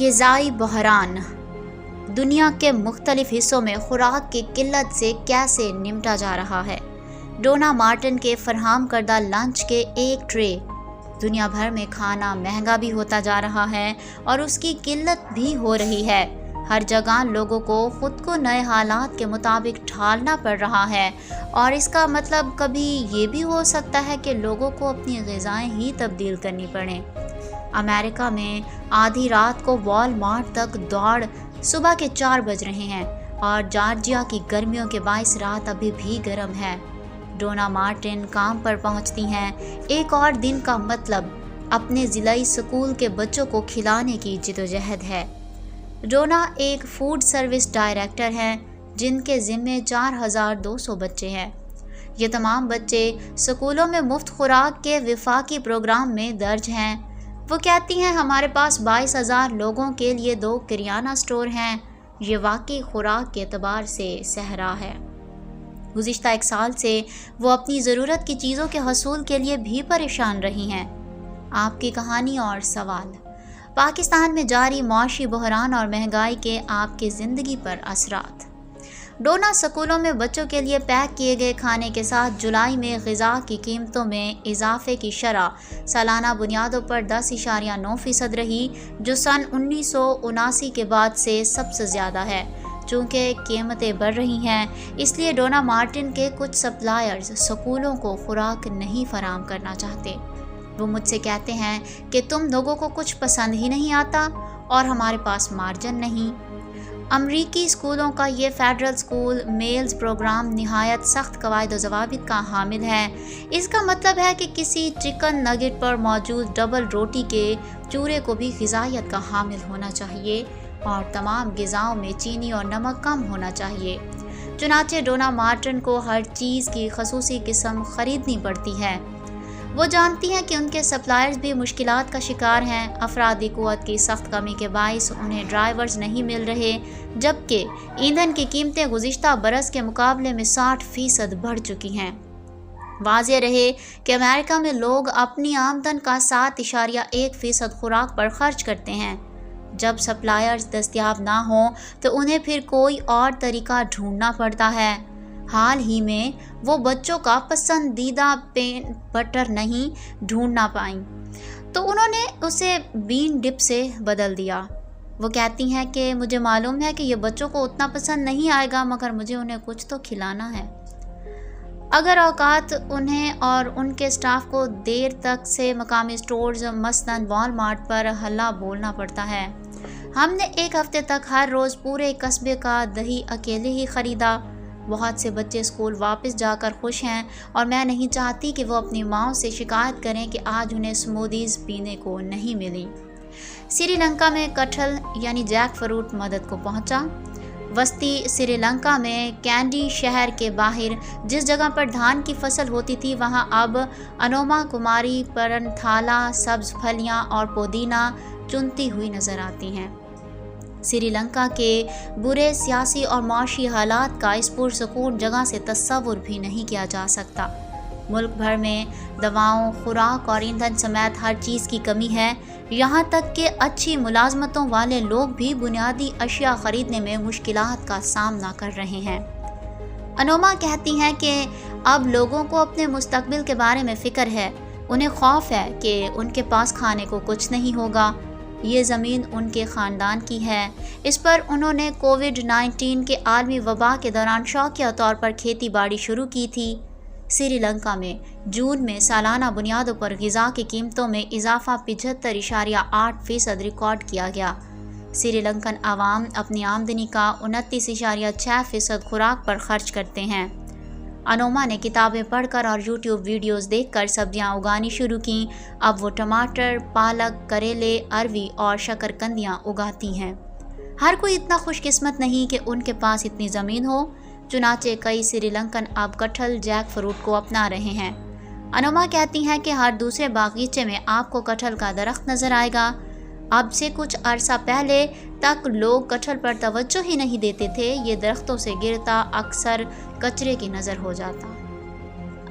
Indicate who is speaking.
Speaker 1: غذائی بحران دنیا کے مختلف حصوں میں خوراک کی قلت سے کیسے نمٹا جا رہا ہے۔ ڈونا مارٹن کے فراہم کردہ لنچ کے ایک ٹرے دنیا بھر میں کھانا مہنگا بھی ہوتا جا رہا ہے اور اس کی قلت بھی ہو رہی ہے۔ ہر جگہ لوگوں کو خود کو نئے حالات کے مطابق ڈھالنا پڑ رہا ہے، اور اس کا مطلب کبھی یہ بھی ہو سکتا ہے کہ لوگوں کو اپنی غذائیں ہی تبدیل کرنی پڑیں۔ امریکہ میں آدھی رات کو وال مارٹ تک دوڑ صبح کے 4 بج رہے ہیں، اور جارجیا کی گرمیوں کے باعث رات ابھی بھی گرم ہے۔ ڈونا مارٹن کام پر پہنچتی ہیں۔ ایک اور دن کا مطلب اپنے ضلعی اسکول کے بچوں کو کھلانے کی جدوجہد ہے۔ ڈونا ایک فوڈ سروس ڈائریکٹر ہیں جن کے ذمے 4200 بچے ہیں۔ یہ تمام بچے اسکولوں میں مفت خوراک کے وفاقی پروگرام میں درج ہیں۔ وہ کہتی ہیں، ہمارے پاس 22,000 لوگوں کے لیے 2 کریانہ اسٹور ہیں۔ یہ واقعی خوراک کے اعتبار سے صحرا ہے۔ گزشتہ 1 سال سے وہ اپنی ضرورت کی چیزوں کے حصول کے لیے بھی پریشان رہی ہیں۔ آپ کی کہانی اور سوال۔ پاکستان میں جاری معاشی بحران اور مہنگائی کے آپ کی زندگی پر اثرات۔ ڈونا اسکولوں میں بچوں کے لیے پیک کیے گئے کھانے کے ساتھ جولائی میں غذا کی قیمتوں میں اضافے کی شرح سالانہ بنیادوں پر 10.9% رہی، جو سن 1979 کے بعد سے سب سے زیادہ ہے۔ چونکہ قیمتیں بڑھ رہی ہیں، اس لیے ڈونا مارٹن کے کچھ سپلائرز اسکولوں کو خوراک نہیں فراہم کرنا چاہتے۔ وہ مجھ سے کہتے ہیں کہ تم لوگوں کو کچھ پسند ہی نہیں آتا اور ہمارے پاس مارجن نہیں۔ امریکی اسکولوں کا یہ فیڈرل اسکول میلز پروگرام نہایت سخت قواعد و ضوابط کا حامل ہے۔ اس کا مطلب ہے کہ کسی چکن نگٹ پر موجود ڈبل روٹی کے چورے کو بھی غذائیت کا حامل ہونا چاہیے، اور تمام غذاؤں میں چینی اور نمک کم ہونا چاہیے۔ چنانچہ ڈونا مارٹن کو ہر چیز کی خصوصی قسم خریدنی پڑتی ہے۔ وہ جانتی ہیں کہ ان کے سپلائرز بھی مشکلات کا شکار ہیں۔ افرادی قوت کی سخت کمی کے باعث انہیں ڈرائیورز نہیں مل رہے، جبکہ ایندھن کی قیمتیں گزشتہ برس کے مقابلے میں 60% بڑھ چکی ہیں۔ واضح رہے کہ امریکہ میں لوگ اپنی آمدن کا 7.1% خوراک پر خرچ کرتے ہیں۔ جب سپلائرز دستیاب نہ ہوں تو انہیں پھر کوئی اور طریقہ ڈھونڈنا پڑتا ہے۔ حال ہی میں وہ بچوں کا پسندیدہ پین بٹر نہیں ڈھونڈ نہ پائیں تو انہوں نے اسے بین ڈپ سے بدل دیا۔ وہ کہتی ہیں کہ مجھے معلوم ہے کہ یہ بچوں کو اتنا پسند نہیں آئے گا، مگر مجھے انہیں کچھ تو کھلانا ہے۔ اگر اوقات انہیں اور ان کے سٹاف کو دیر تک سے مقامی سٹورز مثلاً وال مارٹ پر ہلّا بولنا پڑتا ہے۔ ہم نے 1 ہفتے تک ہر روز پورے قصبے کا دہی اکیلے ہی خریدا۔ بہت سے بچے اسکول واپس جا کر خوش ہیں، اور میں نہیں چاہتی کہ وہ اپنی ماؤں سے شکایت کریں کہ آج انہیں سمودیز پینے کو نہیں ملی۔ سری لنکا میں کٹہل یعنی جیک فروٹ مدد کو پہنچا۔ وسطی سری لنکا میں کینڈی شہر کے باہر جس جگہ پر دھان کی فصل ہوتی تھی، وہاں اب انوما کماری پرنتھالا سبز پھلیاں اور پودینہ چنتی ہوئی نظر آتی ہیں۔ سری لنکا کے برے سیاسی اور معاشی حالات کا اس پرسکون جگہ سے تصور بھی نہیں کیا جا سکتا۔ ملک بھر میں دواؤں، خوراک اور ایندھن سمیت ہر چیز کی کمی ہے، یہاں تک کہ اچھی ملازمتوں والے لوگ بھی بنیادی اشیاء خریدنے میں مشکلات کا سامنا کر رہے ہیں۔ انوما کہتی ہیں کہ اب لوگوں کو اپنے مستقبل کے بارے میں فکر ہے۔ انہیں خوف ہے کہ ان کے پاس کھانے کو کچھ نہیں ہوگا۔ یہ زمین ان کے خاندان کی ہے۔ اس پر انہوں نے کووڈ-19 کے عالمی وبا کے دوران شوقیہ طور پر کھیتی باڑی شروع کی تھی۔ سری لنکا میں جون میں سالانہ بنیادوں پر غذا کی قیمتوں میں اضافہ 75.8% ریکارڈ کیا گیا۔ سری لنکن عوام اپنی آمدنی کا 29.6% خوراک پر خرچ کرتے ہیں۔ انوما نے کتابیں پڑھ کر اور یوٹیوب ویڈیوز دیکھ کر سبزیاں اگانی شروع کیں۔ اب وہ ٹماٹر، پالک، کریلے، اروی اور شکرکندیاں اگاتی ہیں۔ ہر کوئی اتنا خوش قسمت نہیں کہ ان کے پاس اتنی زمین ہو، چنانچہ کئی سری لنکن اب کٹہل جیک فروٹ کو اپنا رہے ہیں۔ انوما کہتی ہیں کہ ہر دوسرے باغیچے میں آپ کو کٹہل کا درخت نظر آئے گا۔ اب سے کچھ عرصہ پہلے تک لوگ کٹہل پر توجہ ہی نہیں دیتے تھے، یہ درختوں سے گرتا اکثر کچرے کی نظر ہو جاتا۔